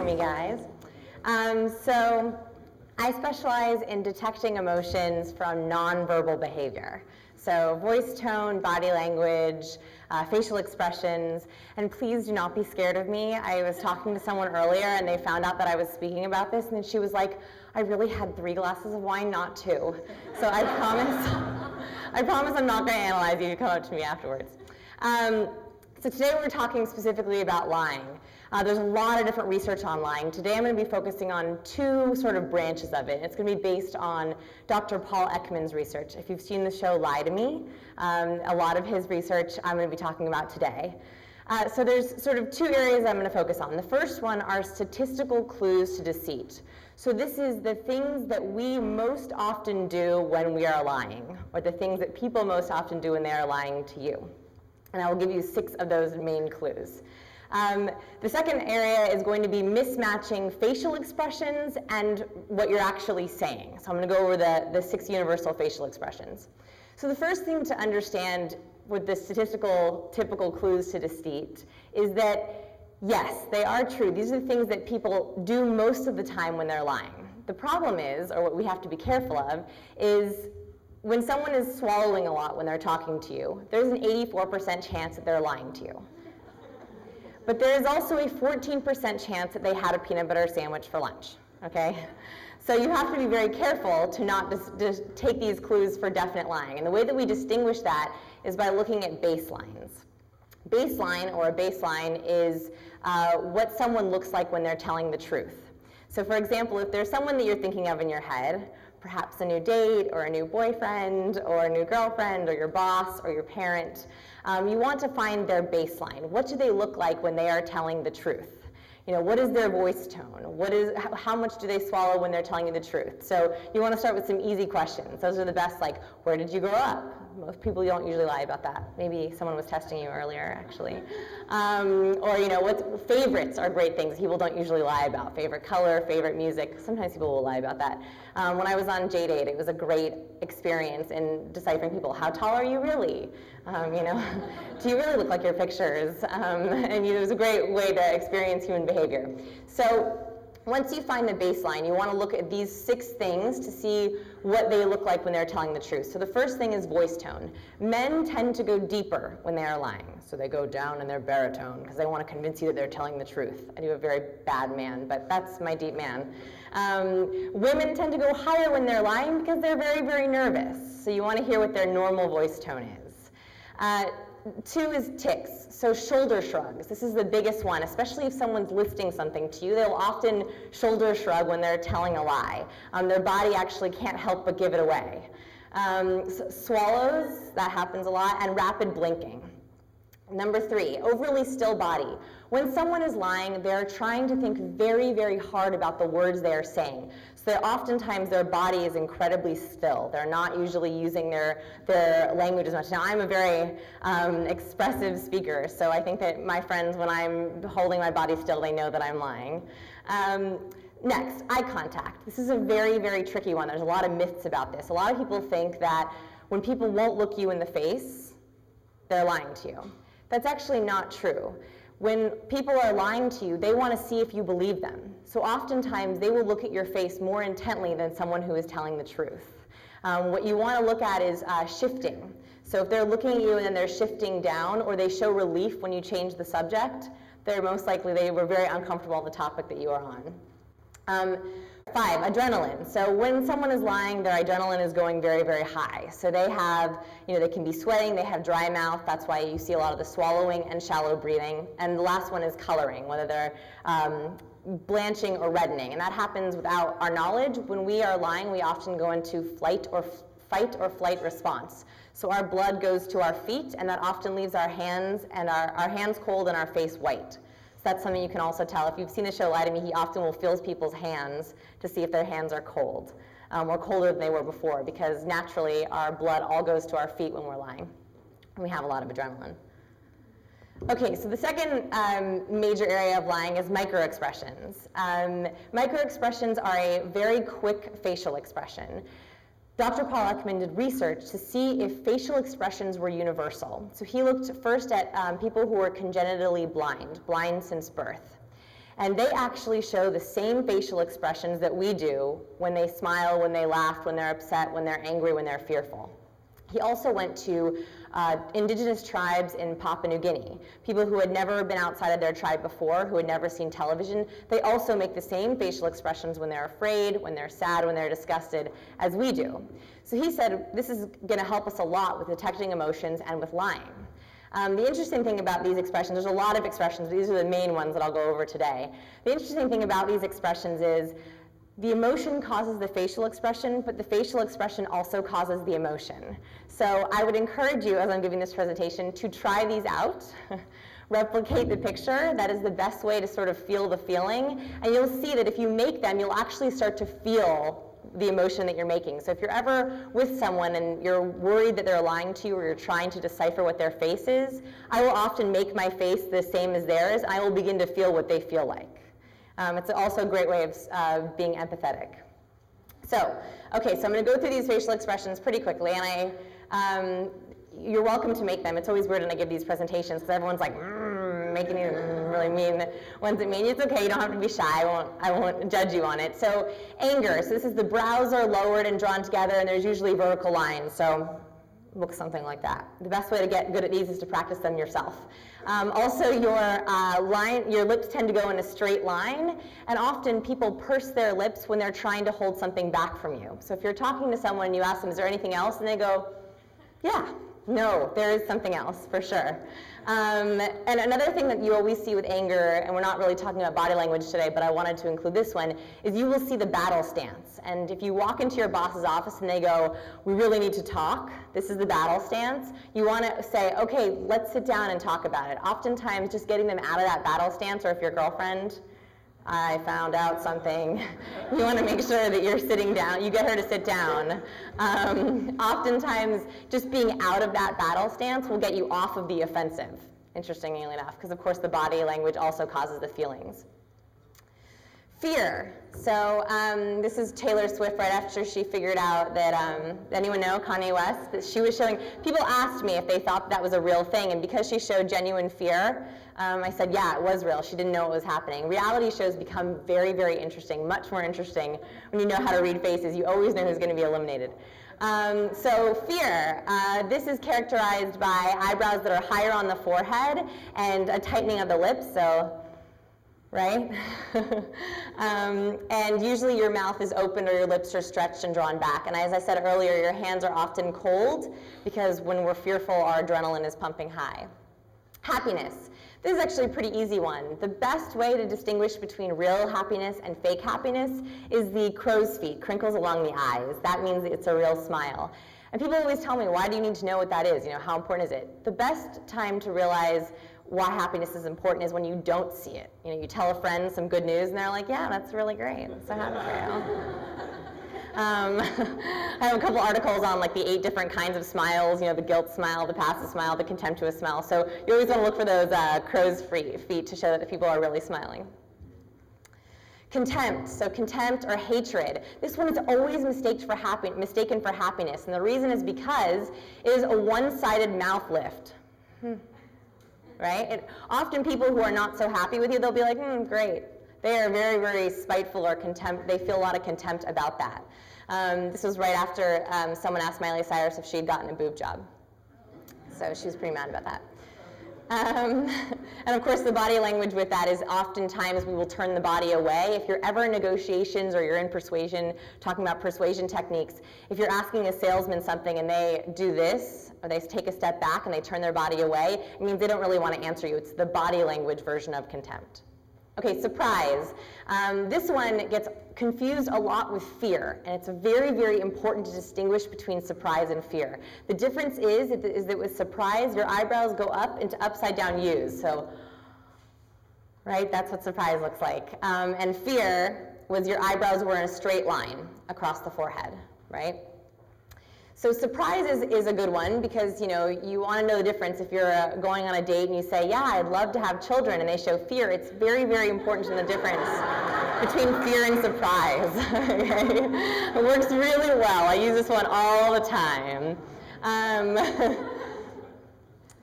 me, guys. So I specialize in detecting emotions from nonverbal behavior. So voice tone, body language, facial expressions, and please do not be scared of me. I was talking to someone earlier and they found out that I was speaking about this, and then she was like, I really had 3 glasses of wine, not 2. So I promise I'm not going to analyze you. You come up to me afterwards. So today we're talking specifically about lying. There's a lot of different research on lying. Today I'm going to be focusing on 2 sort of branches of it. It's going to be based on Dr. Paul Ekman's research. If you've seen the show Lie to Me, a lot of his research I'm going to be talking about today. So there's sort of 2 areas I'm going to focus on. The first one are statistical clues to deceit. So this is the things that we most often do when we are lying, or the things that people most often do when they are lying to you. And I will give you 6 of those main clues. The second area is going to be mismatching facial expressions and what you're actually saying. So I'm going to go over the 6 universal facial expressions. So the first thing to understand with the statistical typical clues to deceit is that, yes, they are true. These are the things that people do most of the time when they're lying. The problem is, or what we have to be careful of, is when someone is swallowing a lot when they're talking to you, there's an 84% chance that they're lying to you. But there is also a 14% chance that they had a peanut butter sandwich for lunch, okay? So you have to be very careful to not just take these clues for definite lying. And the way that we distinguish that is by looking at baselines. Baseline, or a baseline, is what someone looks like when they're telling the truth. So for example, if there's someone that you're thinking of in your head, perhaps a new date, or a new boyfriend, or a new girlfriend, or your boss, or your parent, you want to find their baseline. What do they look like when they are telling the truth? You know, what is their voice tone? How much do they swallow when they're telling you the truth? So you want to start with some easy questions. Those are the best, like, where did you grow up? Most people don't usually lie about that. Maybe someone was testing you earlier, actually. Or, you know, favorites are great things people don't usually lie about. Favorite color, favorite music. Sometimes people will lie about that. When I was on JDate, it was a great experience in deciphering people. How tall are you really? You know, do you really look like your pictures? And it was a great way to experience human behavior. So once you find the baseline, you want to look at these 6 things to see what they look like when they're telling the truth. So the first thing is voice tone. Men tend to go deeper when they are lying. So they go down in their baritone because they want to convince you that they're telling the truth. I do a very bad man, but that's my deep man. Women tend to go higher when they're lying because they're very, very nervous. So you want to hear what their normal voice tone is. 2 is tics, so shoulder shrugs. This is the biggest one, especially if someone's listing something to you. They'll often shoulder shrug when they're telling a lie. Their body actually can't help but give it away. Swallows, that happens a lot, and rapid blinking. Number 3, overly still body. When someone is lying, they're trying to think very, very hard about the words they are saying. So oftentimes their body is incredibly still. They're not usually using their language as much. Now, I'm a very expressive speaker, so I think that my friends, when I'm holding my body still, they know that I'm lying. Next, eye contact. This is a very, very tricky one. There's a lot of myths about this. A lot of people think that when people won't look you in the face, they're lying to you. That's actually not true. When people are lying to you, they want to see if you believe them. So oftentimes, they will look at your face more intently than someone who is telling the truth. What you want to look at is shifting. So if they're looking at you and then they're shifting down, or they show relief when you change the subject, they're most likely they were very uncomfortable with the topic that you are on. 5, adrenaline. So when someone is lying, their adrenaline is going very, very high. So they have, you know, they can be sweating, they have dry mouth. That's why you see a lot of the swallowing and shallow breathing. And the last one is coloring, whether they're blanching or reddening. And that happens without our knowledge. When we are lying, we often go into fight or flight response. So our blood goes to our feet, and that often leaves our hands and our hands cold and our face white. So that's something you can also tell. If you've seen the show Lie to Me, he often will feel people's hands to see if their hands are cold, or colder than they were before, because naturally our blood all goes to our feet when we're lying, and we have a lot of adrenaline. Okay, so the second major area of lying is microexpressions. Microexpressions are a very quick facial expression. Dr. Paul Ekman did research to see if facial expressions were universal. So he looked first at people who were congenitally blind since birth. And they actually show the same facial expressions that we do when they smile, when they laugh, when they're upset, when they're angry, when they're fearful. He also went to indigenous tribes in Papua New Guinea, people who had never been outside of their tribe before, who had never seen television. They also make the same facial expressions when they're afraid, when they're sad, when they're disgusted, as we do. So he said this is going to help us a lot with detecting emotions and with lying. The interesting thing about these expressions, there's a lot of expressions, but these are the main ones that I'll go over today. The interesting thing about these expressions is the emotion causes the facial expression, but the facial expression also causes the emotion. So I would encourage you, as I'm giving this presentation, to try these out. Replicate the picture. That is the best way to sort of feel the feeling. And you'll see that if you make them, you'll actually start to feel the emotion that you're making. So if you're ever with someone and you're worried that they're lying to you or you're trying to decipher what their face is, I will often make my face the same as theirs, and I will begin to feel what they feel like. It's also a great way of being empathetic. So, okay, so I'm going to go through these facial expressions pretty quickly, and you're welcome to make them. It's always weird when I give these presentations because everyone's like, making these really mean ones that mean. It's okay, you don't have to be shy, I won't judge you on it. So, anger. So this is the brows are lowered and drawn together, and there's usually vertical lines. So, look something like that. The best way to get good at these is to practice them yourself. Also, your lips tend to go in a straight line, and often people purse their lips when they're trying to hold something back from you. So if you're talking to someone and you ask them, is there anything else? And they go, yeah, no, there is something else, for sure. And another thing that you always see with anger, and we're not really talking about body language today, but I wanted to include this one, is you will see the battle stance. And if you walk into your boss's office and they go, we really need to talk, this is the battle stance, you want to say, okay, let's sit down and talk about it. Oftentimes, just getting them out of that battle stance, or if your girlfriend, I found out something. You want to make sure that you're sitting down. You get her to sit down. Oftentimes, just being out of that battle stance will get you off of the offensive, interestingly enough, because of course the body language also causes the feelings. Fear. So this is Taylor Swift right after she figured out that, anyone know Kanye West? That she was showing, people asked me if they thought that was a real thing, and because she showed genuine fear, I said, yeah, it was real. She didn't know what was happening. Reality shows become very, very interesting, much more interesting when you know how to read faces. You always know who's going to be eliminated. So fear, this is characterized by eyebrows that are higher on the forehead and a tightening of the lips, so, right? And usually your mouth is open or your lips are stretched and drawn back. And as I said earlier, your hands are often cold because when we're fearful, our adrenaline is pumping high. Happiness. This is actually a pretty easy one. The best way to distinguish between real happiness and fake happiness is the crow's feet, crinkles along the eyes. That means it's a real smile. And people always tell me, why do you need to know what that is? You know, how important is it? The best time to realize why happiness is important is when you don't see it. You know, you tell a friend some good news and they're like, yeah, that's really great. I'm so happy for you. I have a couple articles on like the 8 different kinds of smiles, you know, the guilt smile, the passive smile, the contemptuous smile. So you always want to look for those crow's feet to show that the people are really smiling. Contempt, so contempt or hatred. This one is always mistaken for happiness, and the reason is because it is a one-sided mouth lift. Right? Often people who are not so happy with you, they'll be like, great. They are very, very spiteful or they feel a lot of contempt about that. This was right after someone asked Miley Cyrus if she had gotten a boob job. So she was pretty mad about that. And of course the body language with that is oftentimes we will turn the body away. If you're ever in negotiations or you're in persuasion, talking about persuasion techniques, if you're asking a salesman something and they do this, or they take a step back and they turn their body away, it means they don't really want to answer you. It's the body language version of contempt. Okay, surprise. This one gets confused a lot with fear, and it's very, very important to distinguish between surprise and fear. The difference is that with surprise, your eyebrows go up into upside down U's. So, right, that's what surprise looks like. And fear was your eyebrows were in a straight line across the forehead, right? So surprise is a good one because, you know, you want to know the difference. If you're going on a date and you say, yeah, I'd love to have children, and they show fear, it's very, very important to know the difference between fear and surprise. Okay? It works really well. I use this one all the time.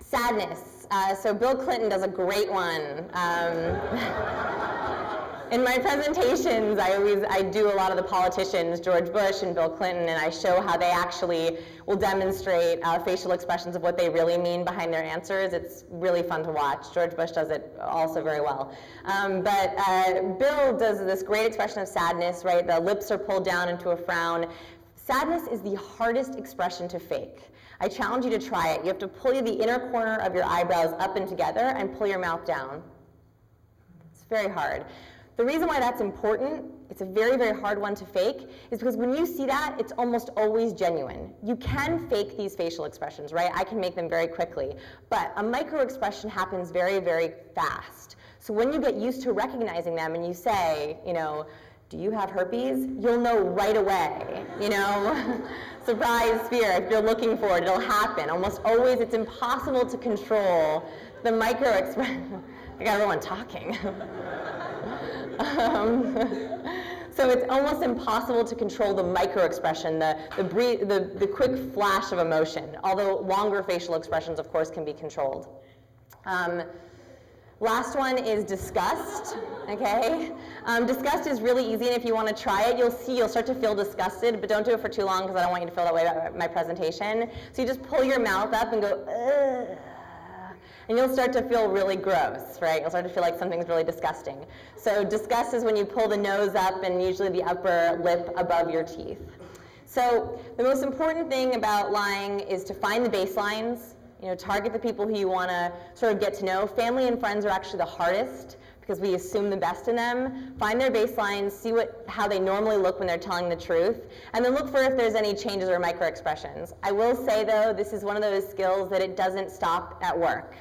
Sadness. So Bill Clinton does a great one. In my presentations, I do a lot of the politicians, George Bush and Bill Clinton, and I show how they actually will demonstrate facial expressions of what they really mean behind their answers. It's really fun to watch. George Bush does it also very well. But Bill does this great expression of sadness, right? The lips are pulled down into a frown. Sadness is the hardest expression to fake. I challenge you to try it. You have to pull the inner corner of your eyebrows up and together and pull your mouth down. It's very hard. The reason why that's important, it's a very, very hard one to fake, is because when you see that, it's almost always genuine. You can fake these facial expressions, right? I can make them very quickly. But a micro expression happens very, very fast. So when you get used to recognizing them and you say, you know, do you have herpes? You'll know right away, you know? Surprise, fear, if you're looking for it, it'll happen. Almost always, it's impossible to control the micro expression. I got everyone talking. So it's almost impossible to control the micro expression, the quick flash of emotion, although longer facial expressions, of course, can be controlled. Last one is disgust, okay? Disgust is really easy, and if you want to try it, you'll start to feel disgusted, but don't do it for too long because I don't want you to feel that way about my presentation. So you just pull your mouth up and go, ugh. And you'll start to feel really gross, right? You'll start to feel like something's really disgusting. So disgust is when you pull the nose up and usually the upper lip above your teeth. So the most important thing about lying is to find the baselines, you know, target the people who you want to sort of get to know. Family and friends are actually the hardest because we assume the best in them. Find their baselines, see how they normally look when they're telling the truth, and then look for if there's any changes or micro expressions. I will say though, this is one of those skills that it doesn't stop at work.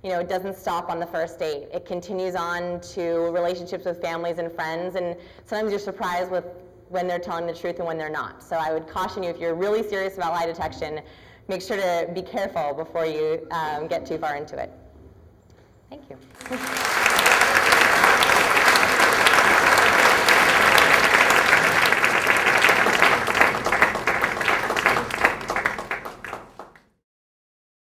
You know, it doesn't stop on the first date. It continues on to relationships with families and friends, and sometimes you're surprised with when they're telling the truth and when they're not. So I would caution you, if you're really serious about lie detection, make sure to be careful before you get too far into it. Thank you.